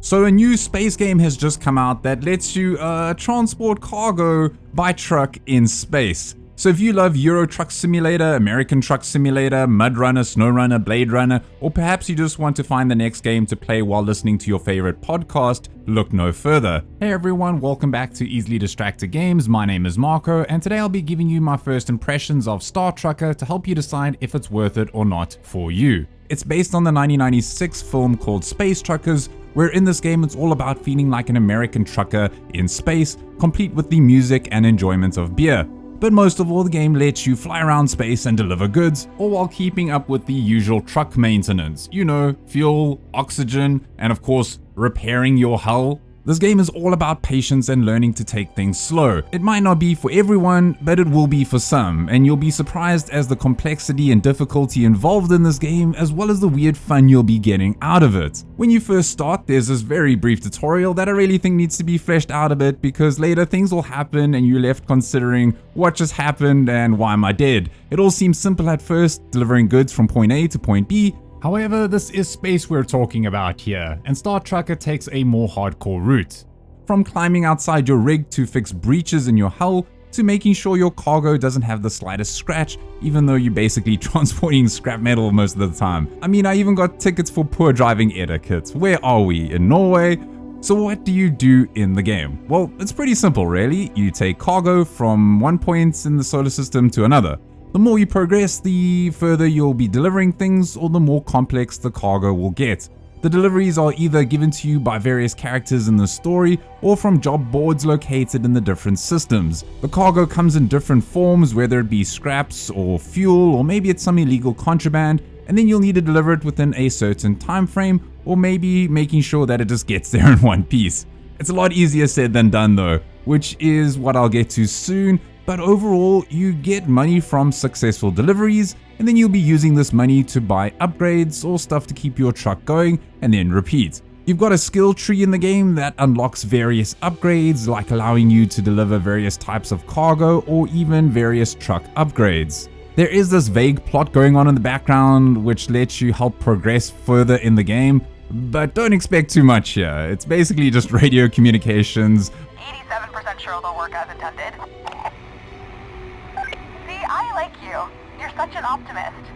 So a new space game has just come out that lets you transport cargo by truck in space. So if you love Euro Truck Simulator, American Truck Simulator, Mud Runner, Snow Runner, Blade Runner, or perhaps you just want to find the next game to play while listening to your favorite podcast, look no further. Hey everyone, welcome back to Easily Distracted Games. My name is Marco, and today I'll be giving you my first impressions of Star Trucker to help you decide if it's worth it or not for you. It's based on the 1996 film called Space Truckers, where in this game it's all about feeling like an American trucker in space, complete with the music and enjoyment of beer. But most of all, the game lets you fly around space and deliver goods, all while keeping up with the usual truck maintenance. You know, fuel, oxygen, and of course, repairing your hull. This game is all about patience and learning to take things slow. It might not be for everyone, but it will be for some, and you'll be surprised as the complexity and difficulty involved in this game, as well as the weird fun you'll be getting out of it. When you first start, there's this very brief tutorial that I really think needs to be fleshed out a bit, because later things will happen and you're left considering what just happened and why am I dead. It all seems simple at first, delivering goods from point A to point B. However, this is space we're talking about here, and Star Trucker takes a more hardcore route. From climbing outside your rig to fix breaches in your hull, to making sure your cargo doesn't have the slightest scratch, even though you're basically transporting scrap metal most of the time. I mean, I even got tickets for poor driving etiquette. Where are we? In Norway? So what do you do in the game? Well, it's pretty simple really. You take cargo from one point in the solar system to another. The more you progress, the further you'll be delivering things, or the more complex the cargo will get. The deliveries are either given to you by various characters in the story, or from job boards located in the different systems. The cargo comes in different forms, whether it be scraps or fuel, or maybe it's some illegal contraband, and then you'll need to deliver it within a certain time frame, or maybe making sure that it just gets there in one piece. It's a lot easier said than done though, which is what I'll get to soon. But overall, you get money from successful deliveries, and then you'll be using this money to buy upgrades or stuff to keep your truck going, and then repeat. You've got a skill tree in the game that unlocks various upgrades, like allowing you to deliver various types of cargo or even various truck upgrades. There is this vague plot going on in the background which lets you help progress further in the game, but don't expect too much here. It's basically just radio communications. 87% sure they'll work as intended. I like you. You're such an optimist.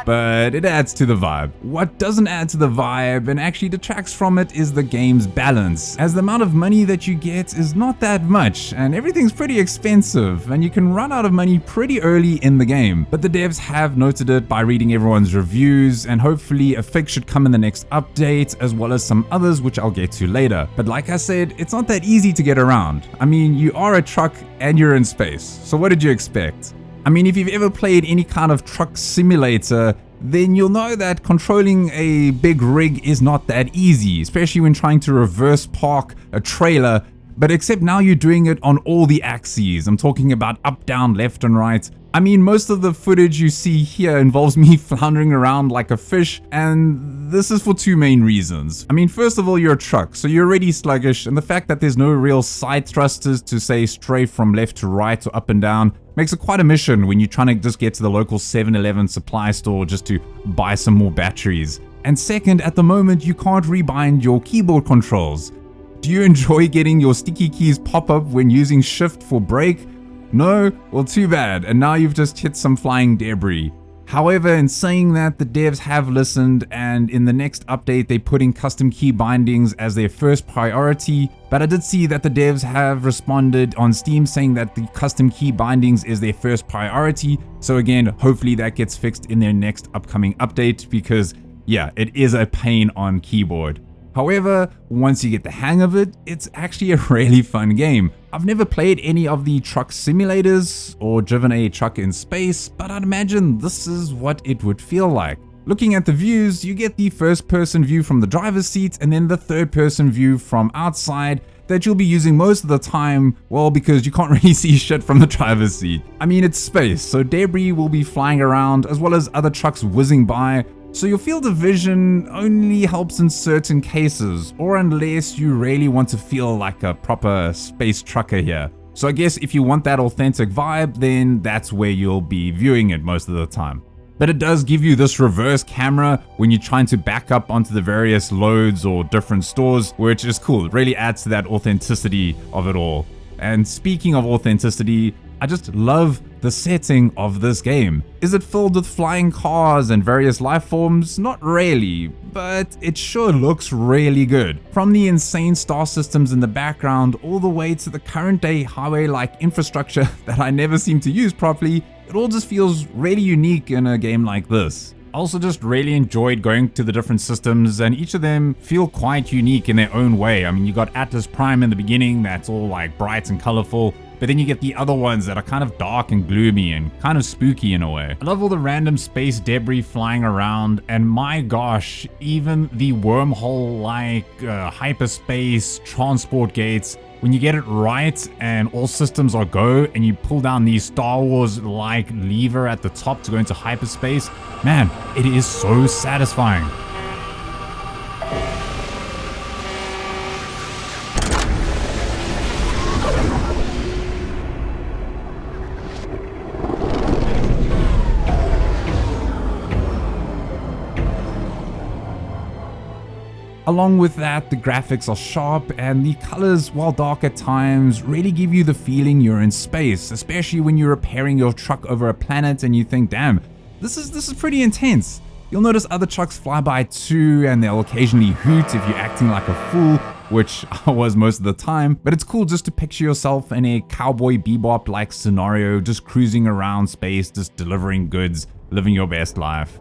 But it adds to the vibe. What doesn't add to the vibe and actually detracts from it is the game's balance, as the amount of money that you get is not that much and everything's pretty expensive and you can run out of money pretty early in the game. But the devs have noted it by reading everyone's reviews, and hopefully a fix should come in the next update, as well as some others which I'll get to later. But like I said, it's not that easy to get around. I mean, you are a truck and you're in space, so what did you expect? I mean, if you've ever played any kind of truck simulator, then you'll know that controlling a big rig is not that easy, especially when trying to reverse park a trailer, but except now you're doing it on all the axes. I'm talking about up, down, left and right. I mean, most of the footage you see here involves me floundering around like a fish, and this is for two main reasons. I mean, first of all, you're a truck, so you're already sluggish, and the fact that there's no real side thrusters to say stray from left to right or up and down makes it quite a mission when you're trying to just get to the local 7-Eleven supply store just to buy some more batteries. And second, at the moment, you can't rebind your keyboard controls. Do you enjoy getting your sticky keys pop up when using shift for brake? No? Well, too bad, and now you've just hit some flying debris. However, in saying that, the devs have listened, and in the next update they're putting custom key bindings as their first priority. But I did see that the devs have responded on Steam saying that the custom key bindings is their first priority. So again, hopefully that gets fixed in their next upcoming update, because yeah, it is a pain on keyboard. However, once you get the hang of it, it's actually a really fun game. I've never played any of the truck simulators or driven a truck in space, but I'd imagine this is what it would feel like. Looking at the views, you get the first person view from the driver's seat and then the third person view from outside that you'll be using most of the time, well, because you can't really see shit from the driver's seat. I mean, it's space, so debris will be flying around as well as other trucks whizzing by. So your field of vision only helps in certain cases, or unless you really want to feel like a proper space trucker here. So I guess if you want that authentic vibe, then that's where you'll be viewing it most of the time. But it does give you this reverse camera when you're trying to back up onto the various loads or different stores, which is cool. It really adds to that authenticity of it all. And speaking of authenticity, I just love the setting of this game. Is it filled with flying cars and various life forms? Not really, but it sure looks really good. From the insane star systems in the background all the way to the current day highway-like infrastructure that I never seem to use properly, it all just feels really unique in a game like this. I also just really enjoyed going to the different systems, and each of them feel quite unique in their own way. I mean, you got Atlas Prime in the beginning that's all like bright and colorful, but then you get the other ones that are kind of dark and gloomy and kind of spooky in a way. I love all the random space debris flying around, and my gosh, even the wormhole-like hyperspace transport gates, when you get it right and all systems are go and you pull down the Star Wars-like lever at the top to go into hyperspace, man, it is so satisfying. Along with that, the graphics are sharp and the colors, while dark at times, really give you the feeling you're in space, especially when you're repairing your truck over a planet and you think, damn, this is pretty intense. You'll notice other trucks fly by too, and they'll occasionally hoot if you're acting like a fool, which I was most of the time, but it's cool just to picture yourself in a Cowboy Bebop-like scenario, just cruising around space, just delivering goods, living your best life.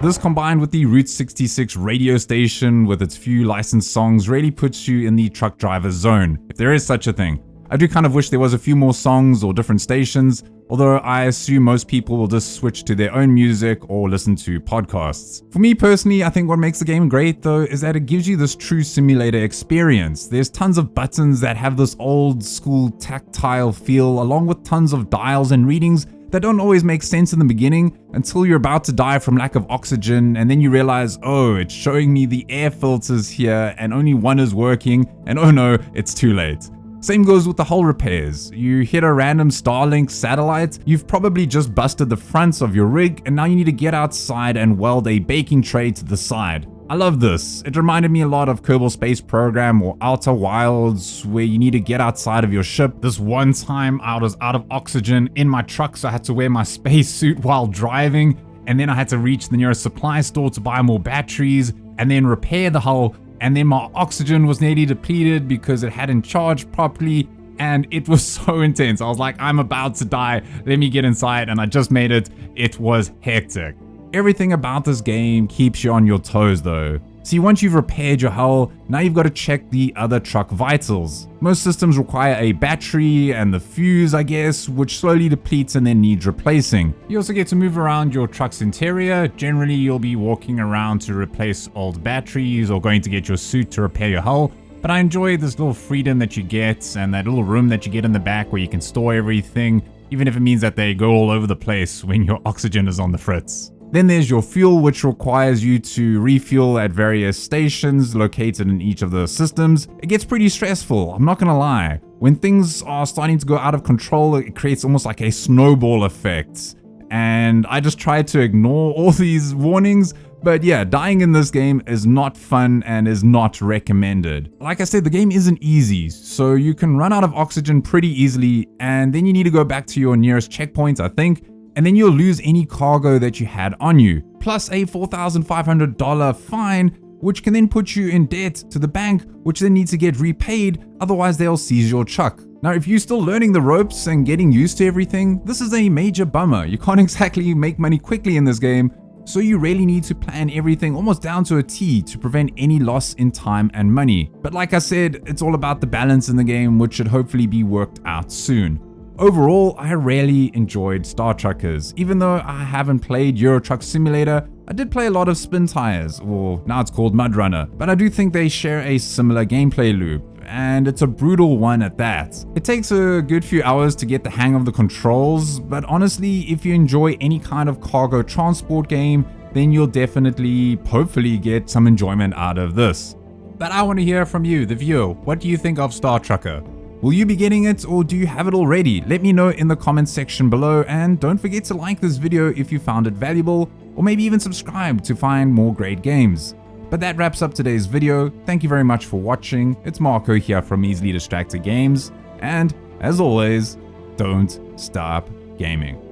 This combined with the Route 66 radio station with its few licensed songs really puts you in the truck driver zone, if there is such a thing. I do kind of wish there was a few more songs or different stations, although I assume most people will just switch to their own music or listen to podcasts. For me personally, I think what makes the game great though is that it gives you this true simulator experience. There's tons of buttons that have this old school tactile feel, along with tons of dials and readings that don't always make sense in the beginning until you're about to die from lack of oxygen, and then you realize, oh, it's showing me the air filters here and only one is working, and oh no, it's too late. Same goes with the hull repairs. You hit a random Starlink satellite, you've probably just busted the fronts of your rig, and now you need to get outside and weld a baking tray to the side. I love this. It reminded me a lot of Kerbal Space Program or Outer Wilds, where you need to get outside of your ship. This one time I was out of oxygen in my truck, so I had to wear my spacesuit while driving, and then I had to reach the nearest supply store to buy more batteries, and then repair the hull, and then my oxygen was nearly depleted because it hadn't charged properly, and it was so intense. I was like, I'm about to die, let me get inside, and I just made it. It was hectic. Everything about this game keeps you on your toes though. See, once you've repaired your hull, now you've got to check the other truck vitals. Most systems require a battery and the fuse, I guess, which slowly depletes and then needs replacing. You also get to move around your truck's interior. Generally, you'll be walking around to replace old batteries or going to get your suit to repair your hull. But I enjoy this little freedom that you get and that little room that you get in the back where you can store everything, even if it means that they go all over the place when your oxygen is on the fritz. Then there's your fuel, which requires you to refuel at various stations located in each of the systems. It gets pretty stressful, I'm not gonna lie. When things are starting to go out of control, it creates almost like a snowball effect. And I just try to ignore all these warnings, but yeah, dying in this game is not fun and is not recommended. Like I said, the game isn't easy, so you can run out of oxygen pretty easily, and then you need to go back to your nearest checkpoint, I think, and then you'll lose any cargo that you had on you, plus a $4,500 fine, which can then put you in debt to the bank, which then needs to get repaid, otherwise they'll seize your truck. Now, if you're still learning the ropes and getting used to everything, this is a major bummer. You can't exactly make money quickly in this game, so you really need to plan everything almost down to a T to prevent any loss in time and money. But like I said, it's all about the balance in the game, which should hopefully be worked out soon. Overall, I really enjoyed Star Truckers. Even though I haven't played Euro Truck Simulator, I did play a lot of Spin Tires, or now it's called Mud Runner, but I do think they share a similar gameplay loop. and it's a brutal one at that. It takes a good few hours to get the hang of the controls, but honestly, if you enjoy any kind of cargo transport game, then you'll definitely, hopefully, get some enjoyment out of this. But I want to hear from you, the viewer. What do you think of Star Trucker? Will you be getting it, or do you have it already? Let me know in the comments section below, and don't forget to like this video if you found it valuable, or maybe even subscribe to find more great games. But that wraps up today's video. Thank you very much for watching. It's Marco here from Easily Distracted Games, and as always, don't stop gaming.